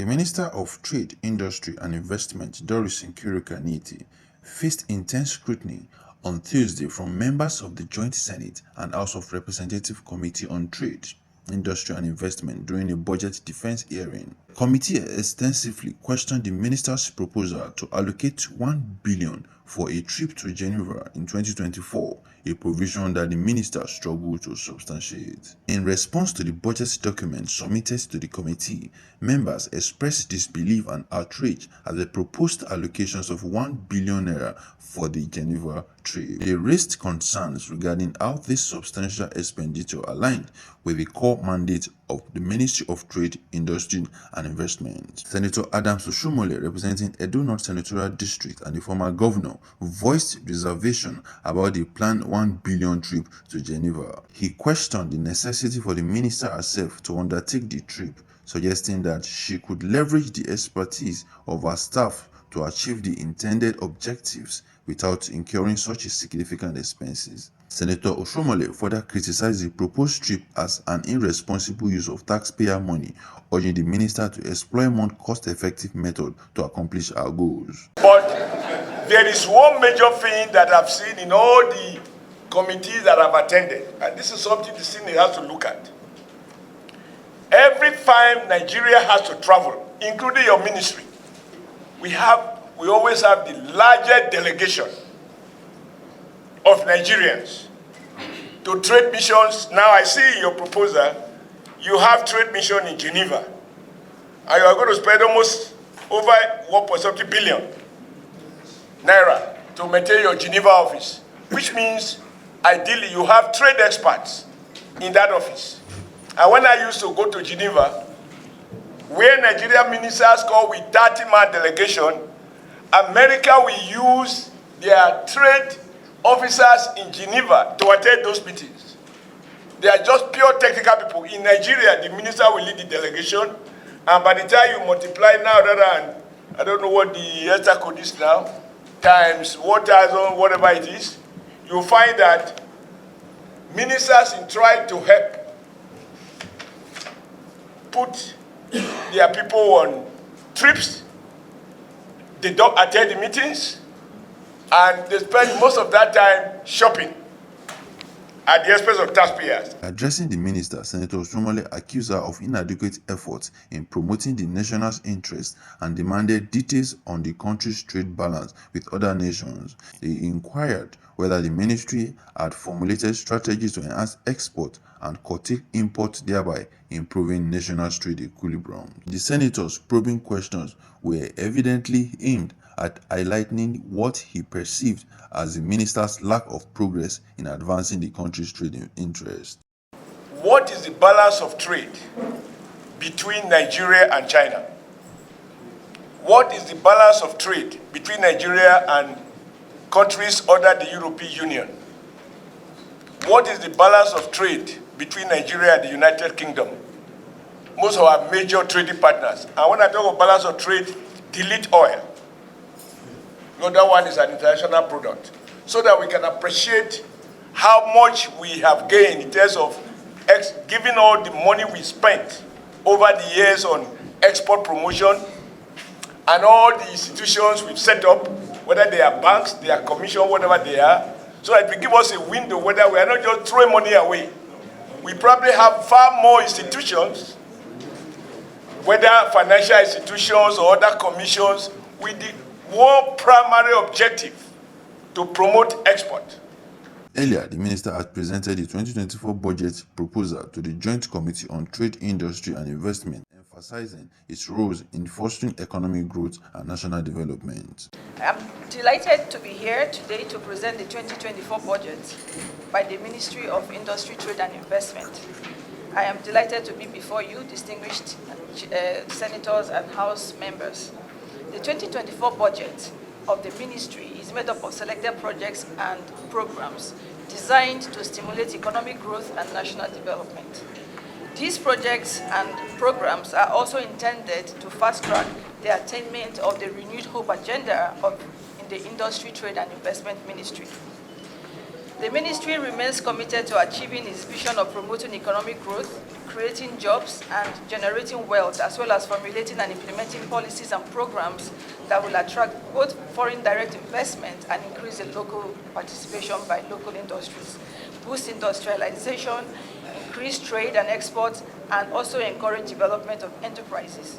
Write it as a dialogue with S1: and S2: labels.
S1: The Minister of Trade, Industry and Investment, Doris Nkiruka-Anite, faced intense scrutiny on Tuesday from members of the Joint Senate and House of Representatives Committee on Trade, Industry and Investment during a budget defense hearing. The committee extensively questioned the minister's proposal to allocate $1 billion for a trip to Geneva in 2024, a provision that the minister struggled to substantiate. In response to the budget document submitted to the committee, members expressed disbelief and outrage at the proposed allocations of $1 billion for the Geneva trip. They raised concerns regarding how this substantial expenditure aligned with the core mandate of the Ministry of Trade, Industry and Investment. Senator Oshiomhole, representing Edo North Senatorial District and the former governor, voiced reservation about the planned $1 billion trip to Geneva. He questioned the necessity for the minister herself to undertake the trip, suggesting that she could leverage the expertise of her staff to achieve the intended objectives without incurring such significant expenses. Senator Oshiomhole further criticized the proposed trip as an irresponsible use of taxpayer money, urging the minister to explore a more cost-effective method to accomplish our goals.
S2: But there is one major thing that I've seen in all the committees that I've attended, and this is something the Senate has to look at. Every time Nigeria has to travel, including your ministry, we always have the largest delegation of Nigerians to trade missions. Now I see in your proposal, you have trade mission in Geneva, and you are going to spend almost over 1.7 billion naira to maintain your Geneva office, which means ideally you have trade experts in that office. And when I used to go to Geneva, where Nigerian ministers come with 30-man delegation, America will use their trade officers in Geneva to attend those meetings. They are just pure technical people. In Nigeria, the minister will lead the delegation, and by the time you multiply now, I don't know what the extra code is now, times 1,000, whatever it is, you'll find that ministers in trying to help put their people on trips, they don't attend the meetings, and they spend most of that time shopping at the expense of taxpayers.
S1: Addressing the minister, Senator Oshiomhole accused her of inadequate efforts in promoting the nation's interests and demanded details on the country's trade balance with other nations. He inquired whether the ministry had formulated strategies to enhance export and curtail import, thereby improving national trade equilibrium. The senator's probing questions were evidently aimed at highlighting what he perceived as the minister's lack of progress in advancing the country's trade interests.
S2: What is the balance of trade between Nigeria and China? What is the balance of trade between Nigeria and countries under the European Union? What is the balance of trade between Nigeria and the United Kingdom? Most of our major trading partners. And when I talk of balance of trade, delete oil. The other one is an international product. So that we can appreciate how much we have gained in terms of giving all the money we spent over the years on export promotion and all the institutions we've set up, whether they are banks, they are commission, whatever they are, so that it will give us a window whether we are not just throwing money away. We probably have far more institutions, whether financial institutions or other commissions, with the one primary objective to promote export.
S1: Earlier, the minister had presented the 2024 budget proposal to the Joint Committee on Trade, Industry and Investment, emphasizing its roles in fostering economic growth and national development.
S3: I'm delighted to be here today to present the 2024 budget by the Ministry of Industry, Trade and Investment. I am delighted to be before you, distinguished senators and House members. The 2024 budget of the ministry is made up of selected projects and programs designed to stimulate economic growth and national development. These projects and programs are also intended to fast-track the attainment of the renewed hope agenda in the Industry, Trade and Investment Ministry. The ministry remains committed to achieving its vision of promoting economic growth, creating jobs and generating wealth, as well as formulating and implementing policies and programs that will attract both foreign direct investment and increase the local participation by local industries, boost industrialization, increase trade and exports, and also encourage development of enterprises.